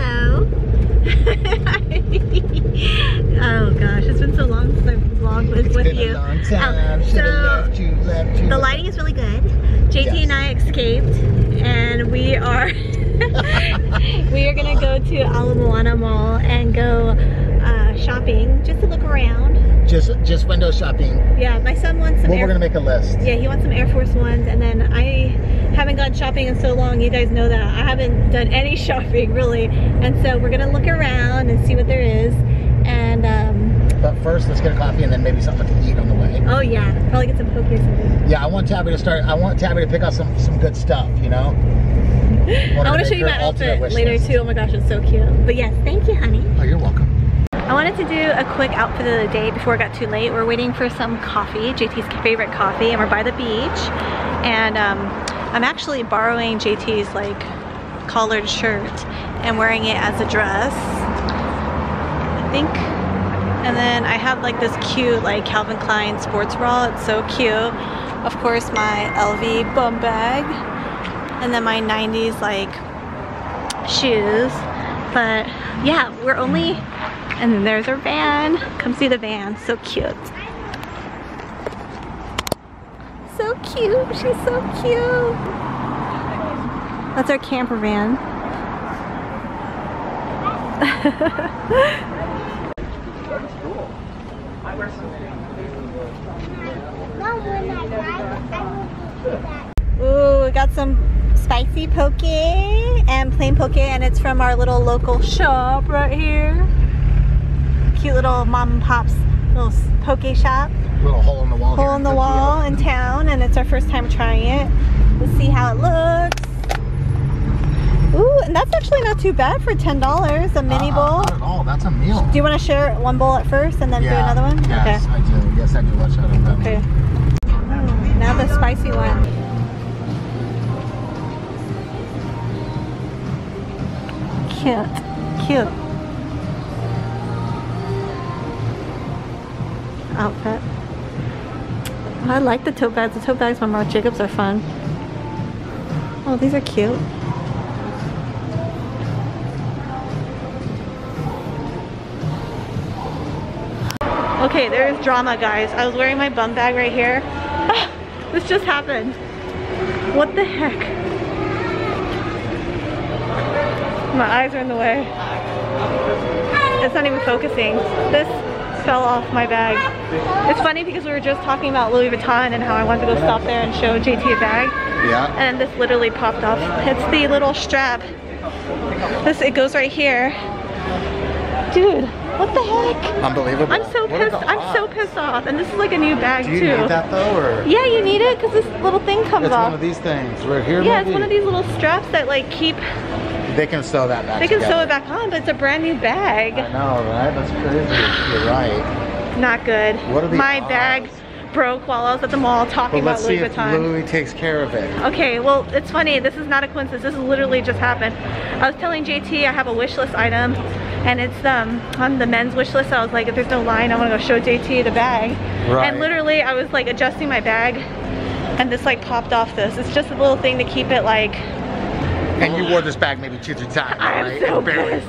Hello. Oh gosh, it's been so long since I've vlogged with you. It's been a long time. Left you. The lighting is really good. JT and I escaped, and we are we are gonna go to Ala Moana Mall and go shopping, just to look around. Just window shopping. Yeah, my son wants some. Well, we're gonna make a list. Yeah, he wants some Air Force Ones, and then I haven't gone shopping in so long. You guys know that I haven't done any shopping really, and so we're gonna look around and see what there is. And but first, let's get a coffee and then maybe something to eat on the way. oh yeah, probably get some poke or something. Yeah, I want Tabby to start. I want Tabby to pick out some good stuff. You know. I want to show you my outfit later too. Oh my gosh, it's so cute. But yes, thank you, honey. Oh, you're welcome. I wanted to do a quick outfit of the day before it got too late. We're waiting for some coffee, JT's favorite coffee, and we're by the beach. And I'm actually borrowing JT's like collared shirt and wearing it as a dress, I think. And then I have like this cute like Calvin Klein sports bra. It's so cute. Of course, my LV Bumbag, and then my 90s like shoes. But yeah, we're only. And then there's our van. Come see the van. So cute. So cute. She's so cute. That's our camper van. Ooh, we got some spicy poke and plain poke, and it's from our little local shop right here. Cute little mom and pop's little poke shop. Little hole in the wall. Hole in the wall in town, and it's our first time trying it. Let's see how it looks. Ooh, and that's actually not too bad for $10. A mini bowl. Not at all. That's a meal. Do you want to share one bowl at first and then do another one? Yes, okay. I do. Yes, I do. Watch out of them. Okay. Now the spicy one. Cute. Cute. Outfit. I like the tote bags. The tote bags from Marc Jacobs are fun. Oh, these are cute. Okay, there's drama, guys. I was wearing my bum bag right here. This just happened. What the heck? My eyes are in the way. It's not even focusing. This fell off my bag. It's funny because we were just talking about Louis Vuitton and how I wanted to go stop there and show JT a bag. Yeah. And this literally popped off. It's the little strap. It goes right here. Dude, what the heck? Unbelievable. I'm so pissed. I'm so pissed off. And this is like a new bag too. Do you need that though, or? Yeah, you need it because this little thing comes off. It's one of these things right here. Yeah, maybe? it's one of these little straps that like keep. They can sew that back. They can sew it back on, but it's a brand new bag. I know, right? That's crazy. You're right. Not good. What are the My odds? bag broke while I was at the mall talking about Louis Vuitton. Let's see if Louis takes care of it. Okay, well, it's funny. This is not a coincidence. This literally just happened. I was telling JT I have a wish list item, and it's on the men's wish list. So I was like, if there's no line, I want to go show JT the bag. Right. And literally, I was like adjusting my bag, and this like popped off this. It's just a little thing to keep it like. And you wore this bag maybe 2-3 times, I'm right? so pissed.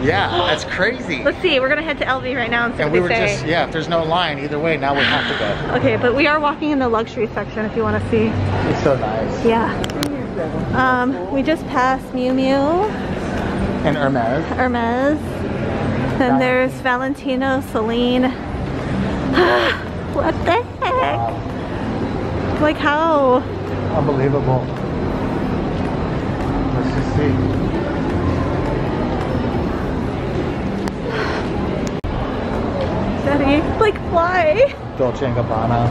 Yeah, that's crazy. Let's see, we're gonna head to LV right now and see what they say. Just, yeah, if there's no line, either way, now we have to go. Okay, but we are walking in the luxury section if you want to see. It's so nice. Yeah. We just passed Miu Miu. And Hermes. Hermes. Then there's Valentino, Celine. What the heck? Wow. Like how? Unbelievable. Let's just see. Daddy, like why? Dolce & Gabbana.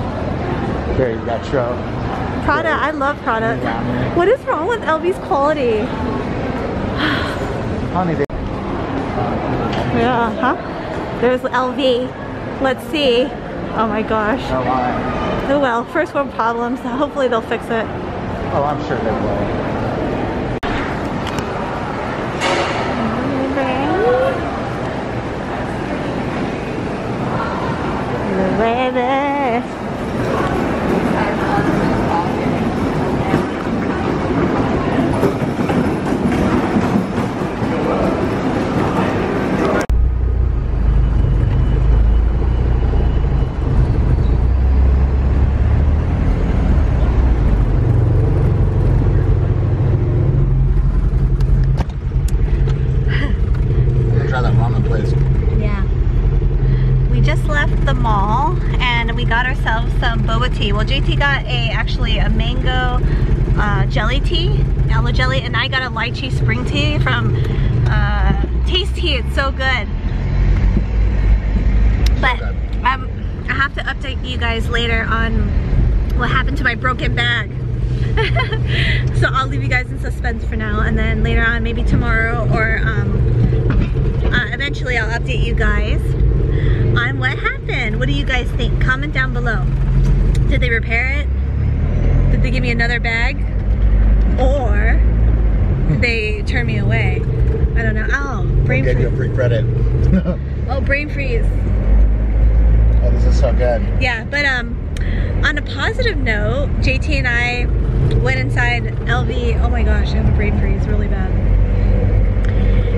Very retro. Prada, I love Prada. Yeah. What is wrong with LV's quality? Honey, they Yeah, huh? There's LV. Let's see. Oh my gosh. no line. Oh well, first world problems. Hopefully they'll fix it. Oh, I'm sure they will. Baby. Well, JT got actually a mango jelly tea, aloe jelly, and I got a lychee spring tea from Taste Tea. It's so good. But I have to update you guys later on what happened to my broken bag. So I'll leave you guys in suspense for now, and then later on, maybe tomorrow or eventually I'll update you guys on what happened. What do you guys think? Comment down below. Did they repair it? Did they give me another bag? Or did they turn me away? I don't know. Oh, brain freeze. Gave you a free credit. Oh, brain freeze. Oh, this is so good. Yeah, but on a positive note, JT and I went inside LV. Oh my gosh, I have a brain freeze really bad.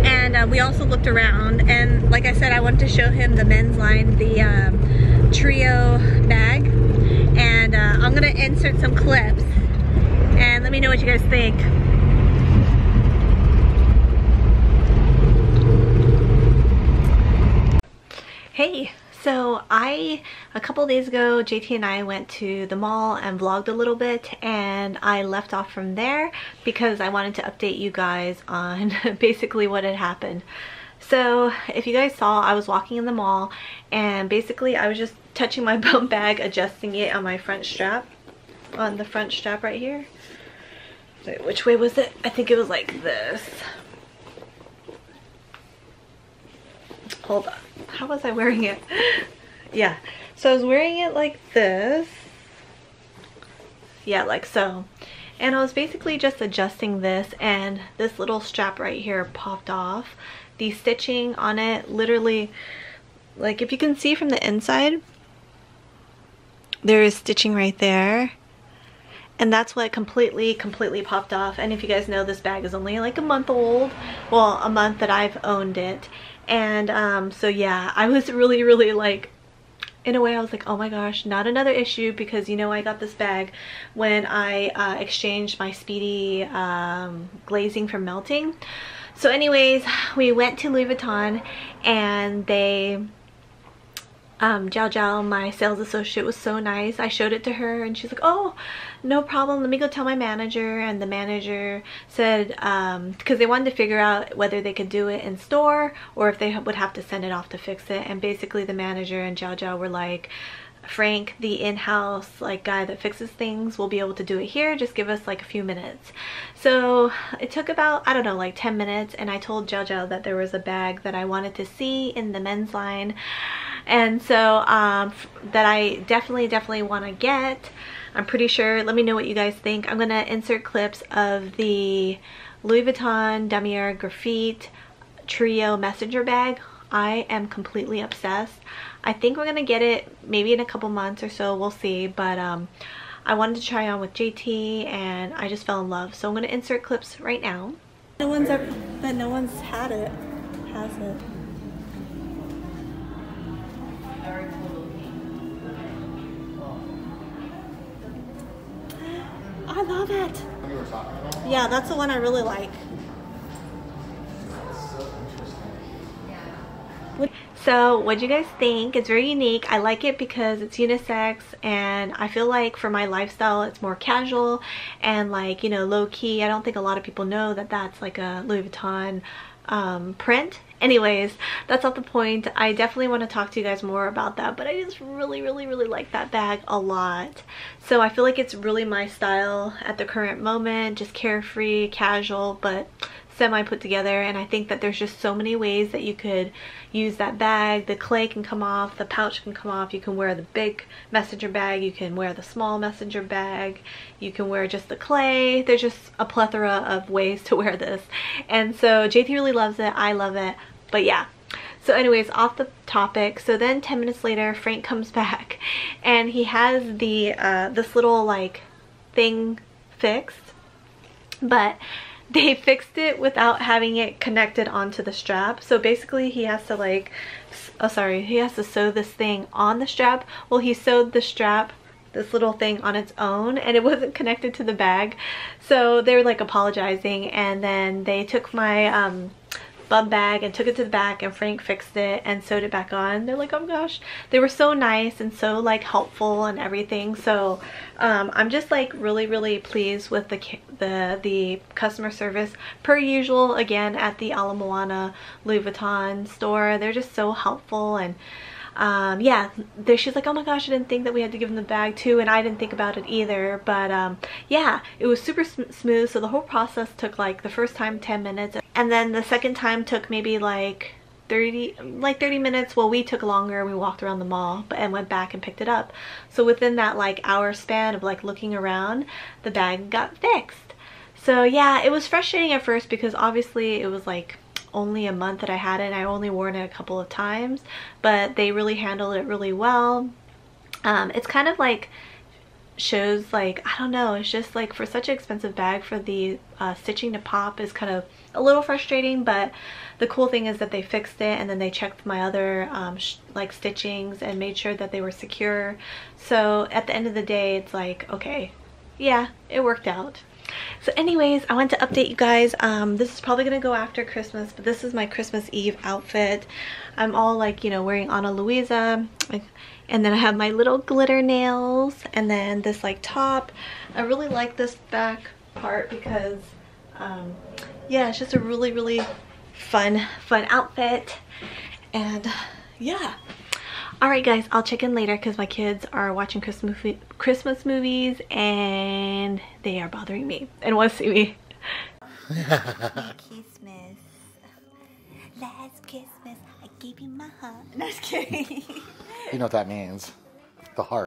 And we also looked around, and like I said, I wanted to show him the men's line, the trio bag. And I'm gonna insert some clips and let me know what you guys think. Hey, so a couple days ago, JT and I went to the mall and vlogged a little bit, and I left off from there because I wanted to update you guys on basically what had happened. So if you guys saw, I was walking in the mall, and basically I was just touching my bum bag, adjusting it on my front strap, on the front strap right here. Wait, which way was it? I think it was like this. Hold on. How was I wearing it? Yeah. So I was wearing it like this. Yeah, like so. And I was basically just adjusting this, and this little strap right here popped off. The stitching on it, literally, like if you can see from the inside, there is stitching right there. And that's what completely popped off. And if you guys know, this bag is only like a month old. Well, a month that I've owned it. And so yeah, I was really like, in a way I was like, oh my gosh, not another issue, because you know I got this bag when I exchanged my Speedy glazing from melting. So anyways, we went to Louis Vuitton, and they Jiao, my sales associate, was so nice. I showed it to her, and she's like, oh, no problem, let me go tell my manager. And the manager said, because they wanted to figure out whether they could do it in store or if they would have to send it off to fix it. And basically the manager and Jiao were like, Frank, the in-house like guy that fixes things, will be able to do it here, just give us like a few minutes. So it took about, I don't know, like 10 minutes, and I told Jiao that there was a bag that I wanted to see in the men's line, and so that I definitely want to get. I'm pretty sure. Let me know what you guys think. I'm gonna insert clips of the Louis Vuitton Damier Graphite Trio messenger bag. I am completely obsessed. I think we're gonna get it maybe in a couple months or so, we'll see, but I wanted to try on with JT and I just fell in love, so I'm gonna insert clips right now. No one's had it, has it? I love it. Yeah, that's the one I really like. So what do you guys think? It's very unique. I like it because it's unisex, and I feel like for my lifestyle it's more casual and like, you know, low-key. I don't think a lot of people know that that's like a Louis Vuitton print. Anyways, that's not the point. I definitely want to talk to you guys more about that, but I just really like that bag a lot. So I feel like it's really my style at the current moment, just carefree, casual, but semi put together. And I think that there's just so many ways that you could use that bag. The clay can come off, the pouch can come off, you can wear the big messenger bag, you can wear the small messenger bag, you can wear just the clay. There's just a plethora of ways to wear this, and so JT really loves it, I love it. But yeah, so anyways, off the topic. So then 10 minutes later, Frank comes back and he has the this little like thing fixed, but they fixed it without having it connected onto the strap. So basically he has to like, he has to sew this thing on the strap. Well, he sewed the strap, this little thing, on its own, and it wasn't connected to the bag. So they were like apologizing, and then they took my Bumbag and took it to the back, and Frank fixed it and sewed it back on. They're like, oh my gosh, they were so nice and so like helpful and everything. So I'm just like really pleased with the customer service per usual. Again, at the Ala Moana Louis Vuitton store, they're just so helpful. And yeah, she's like, oh my gosh, I didn't think that we had to give them the bag too, and I didn't think about it either. But yeah, it was super smooth. So the whole process took like the first time 10 minutes, and then the second time took maybe like 30 minutes. Well, we took longer. We walked around the mall and went back and picked it up. So within that like hour span of like looking around, the bag got fixed. So yeah, it was frustrating at first because obviously it was like only a month that I had it, and I only worn it a couple of times, but they really handled it really well. It's kind of like shows like, I don't know, it's just like for such an expensive bag, for the stitching to pop is kind of a little frustrating. But the cool thing is that they fixed it, and then they checked my other like stitchings and made sure that they were secure. So at the end of the day, it's like, okay, yeah, it worked out. So anyways, I want to update you guys. This is probably gonna go after Christmas, but this is my Christmas Eve outfit. I'm all like, you know, wearing Ana Luisa, and then I have my little glitter nails, and then this like top. I really like this back part because yeah, it's just a really fun outfit. And yeah. Alright guys, I'll check in later because my kids are watching Christmas movies and they are bothering me and want to see me. Christmas. Last Christmas, I gave you my heart. No, just kidding. You know what that means. The heart.